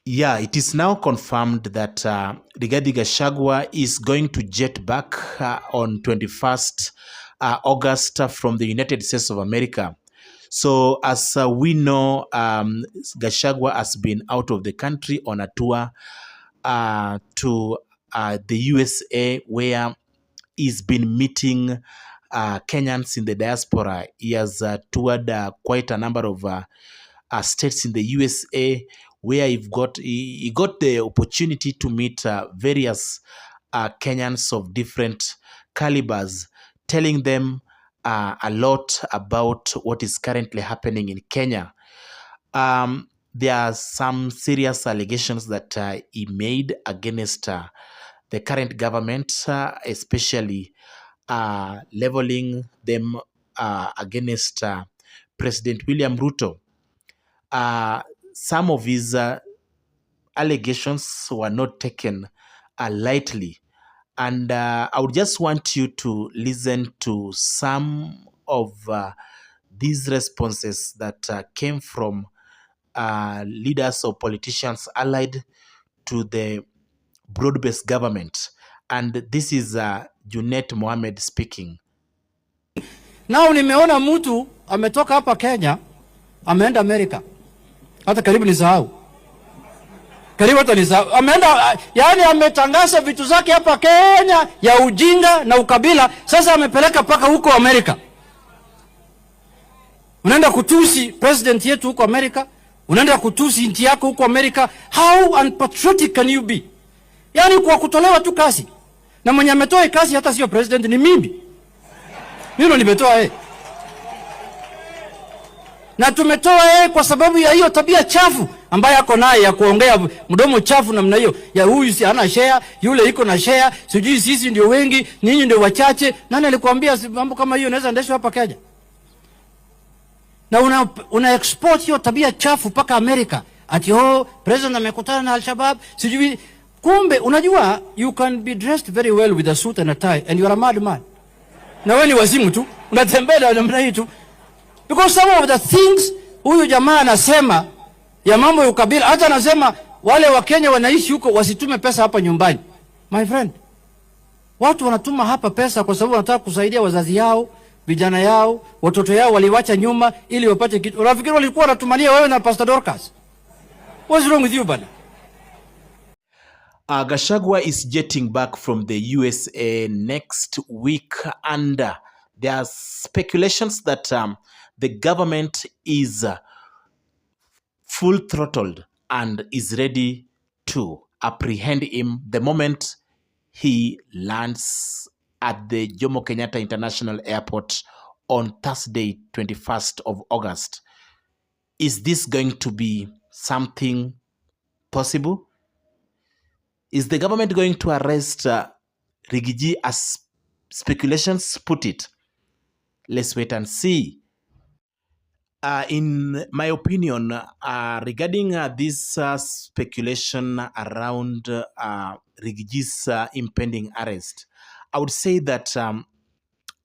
Yeah, it is now confirmed that Rigathi GACHAGUA is going to jet back on 21st August from the United States of America. So as we know, GACHAGUA has been out of the country on a tour to the USA, where he's been meeting Kenyans in the diaspora. He has toured quite a number of states in the USA, where he got the opportunity to meet various Kenyans of different calibers, telling them a lot about what is currently happening in Kenya. There are some serious allegations that he made against the current government, especially leveling them against President William Ruto. Some of his allegations were not taken lightly. And I would just want you to listen to some of these responses that came from leaders or politicians allied to the broad-based government. And this is Junet Mohamed speaking. Nao nimeona mtu ametoka hapa Kenya ameenda Amerika. Hata karibu nisahau. Karibu hata nisahau. Ameenda, yani ametangaza vitu zake hapa Kenya ya ujinga na ukabila, sasa amepeleka paka huko Amerika. Unaenda kutusi president yetu huko Amerika, unaenda kutusi nchi yako huko Amerika. How unpatriotic can you be? Yani kwa kutolewa tu kazi. Na mwenye ametoa kazi hata sio president, ni mimi. Mimi nimetoa na tumetoa kwa sababu ya hiyo tabia chafu ambayo yako naye ya kuongea mdomo chafu namna hiyo. Ya huyu si ana share, yule iko na share, sijui sisi ndio wengi, ninyi ndio wachache. Nani alikwambia mambo kama hiyo inaweza ndeshwa hapa Kenya? Na una export hiyo tabia chafu paka Amerika. Ati president amekutana na Al-Shabaab, sijui. Kumbe unajua you can be dressed very well with a suit and a tie and you are a madman. Na wewe ni wazimu tu, unatembea namna hii tu. Because some of the things huyu jamaa anasema ya mambo ya ukabila, hata anasema wale wa Kenya wanaishi huko wasitume pesa hapa nyumbani. My friend, watu wanatuma hapa pesa kwa sababu wanataka kusaidia wazazi yao, vijana yao, watoto yao waliwacha nyuma ili wapate kitu. Unafikiri walikuwa wanatumania wewe na Pastor Dorcas? What's wrong with you, bana? GACHAGUA is jetting back from the USA next week, and there are speculations that the government is full throttled and is ready to apprehend him the moment he lands at the Jomo Kenyatta International Airport on Thursday, 21st of August. Is this going to be something possible? Is the government going to arrest Rigiji as speculations put it? Let's wait and see. In my opinion, regarding this speculation around Rigiji's impending arrest, I would say that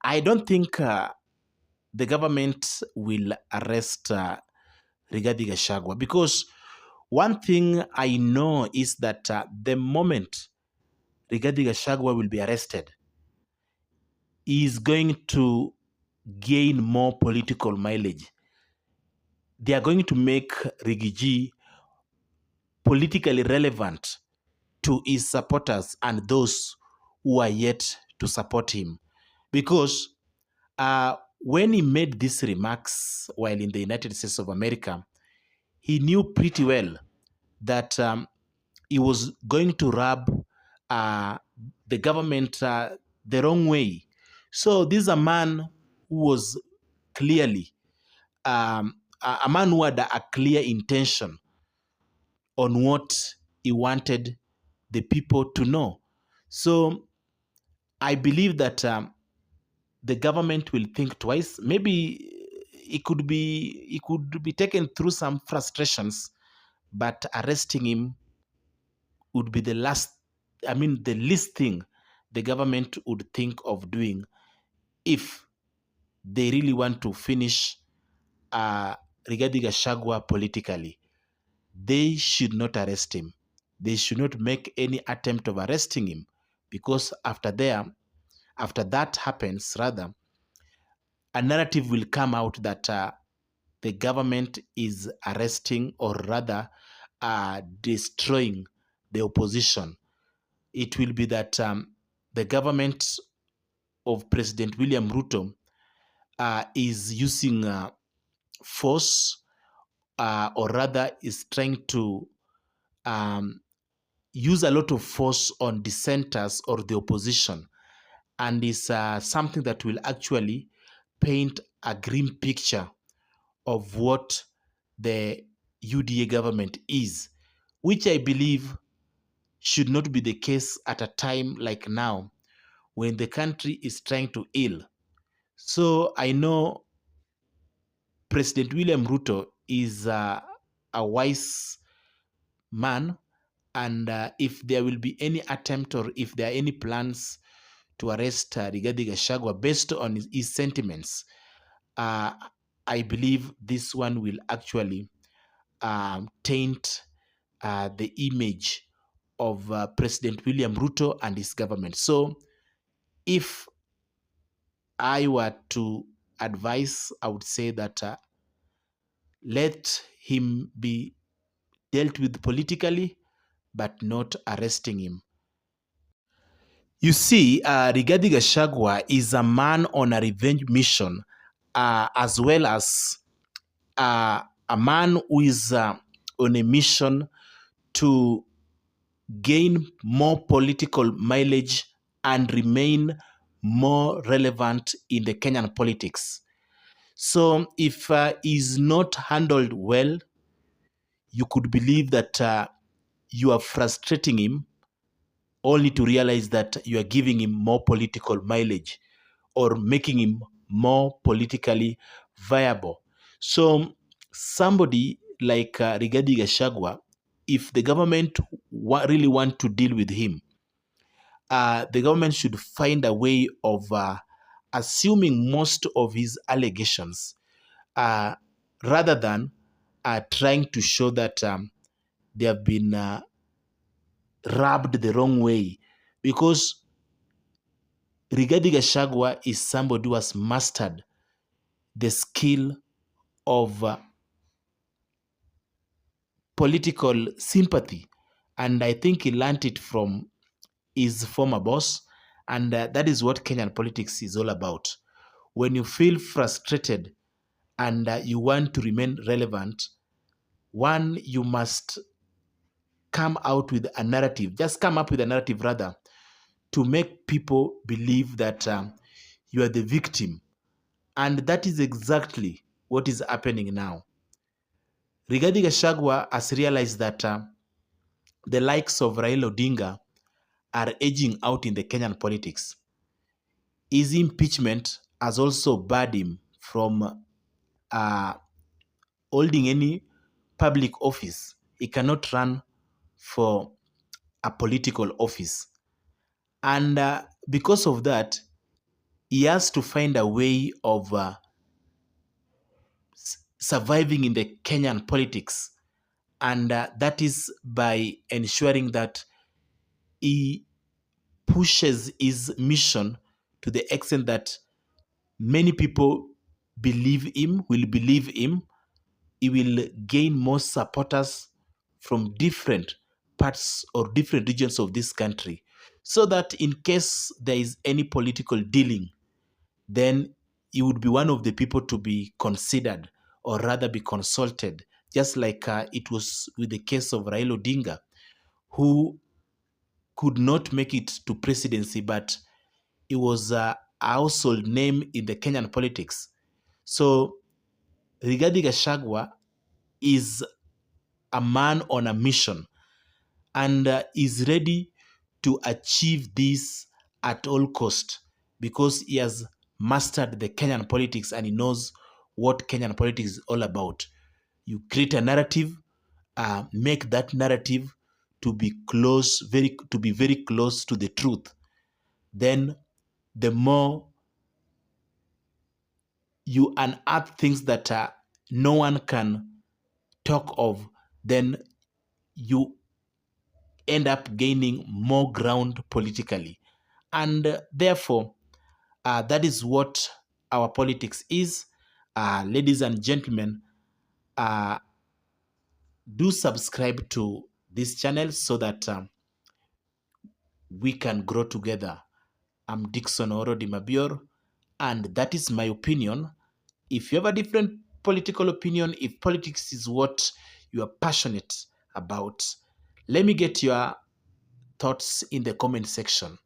I don't think the government will arrest Rigathi GACHAGUA, because one thing I know is that the moment Rigathi GACHAGUA will be arrested, he is going to gain more political mileage. They are going to make Rigiji politically relevant to his supporters and those who are yet to support him. Because when he made these remarks while in the United States of America, he knew pretty well that he was going to rub the government the wrong way. So this is a man who was clearly a man who had a clear intention on what he wanted the people to know. So I believe that the government will think twice. Maybe it could be taken through some frustrations, but arresting him would be the least thing the government would think of doing if they really want to finish Rigathi GACHAGUA politically. they should not arrest him. They should not make any attempt of arresting him, because after that happens, rather, a narrative will come out that the government is arresting, or rather destroying, the opposition. It will be that the government of President William Ruto is using force, or rather is trying to um, use a lot of force on dissenters or the opposition, and is something that will actually paint a grim picture of what the UDA government is, which I believe should not be the case at a time like now, when the country is trying to heal. So I know President William Ruto is a wise man, and if there will be any attempt, or if there are any plans to arrest Rigathi GACHAGUA based on his sentiments, uh, I believe this one will actually taint the image of President William Ruto and his government. So if I were to advise, I would say that let him be dealt with politically, but not arresting him. You see, Rigathi Gachagua is a man on a revenge mission, as well as a man who is on a mission to gain more political mileage and remain more relevant in the Kenyan politics. So if is not handled well, you could believe that you are frustrating him, only to realize that you are giving him more political mileage, or making him more politically viable. So somebody like Rigathi Gachagua, if the government really want to deal with him, the government should find a way of assuming most of his allegations, uh, rather than trying to show that they have been rubbed the wrong way. Because Rigathi Gachagua is somebody who has mastered the skill of political sympathy, and I think he learned it from his former boss, and that is what Kenyan politics is all about. When you feel frustrated and you want to remain relevant, one, you must come out with a narrative, just come up with a narrative rather, to make people believe that you are the victim. And that is exactly what is happening now. Rigathi Gachagua has realized that the likes of Raila Odinga are aging out in the Kenyan politics. His impeachment has also barred him from holding any public office. He cannot run for a political office. And because of that, he has to find a way of surviving in the Kenyan politics. And that is by ensuring that he pushes his mission to the extent that many people will believe him. He will gain more supporters from different parts or different regions of this country, so that in case there is any political dealing, then he would be one of the people to be considered, or rather be consulted, just like it was with the case of Raila Odinga, who could not make it to presidency, but he was a household name in the Kenyan politics. So Rigathi Gachagua is a man on a mission, and is ready to achieve this at all cost, because he has mastered the Kenyan politics and he knows what Kenyan politics is all about. You create a narrative, make that narrative to be very close to the truth. Then the more you unearth things that no one can talk of, then you end up gaining more ground politically. And therefore, that is what our politics is. Ladies and gentlemen, do subscribe to this channel so that we can grow together. I'm Dickson Orodi Mabior, and that is my opinion. If you have a different political opinion, if politics is what you are passionate about, let me get your thoughts in the comment section.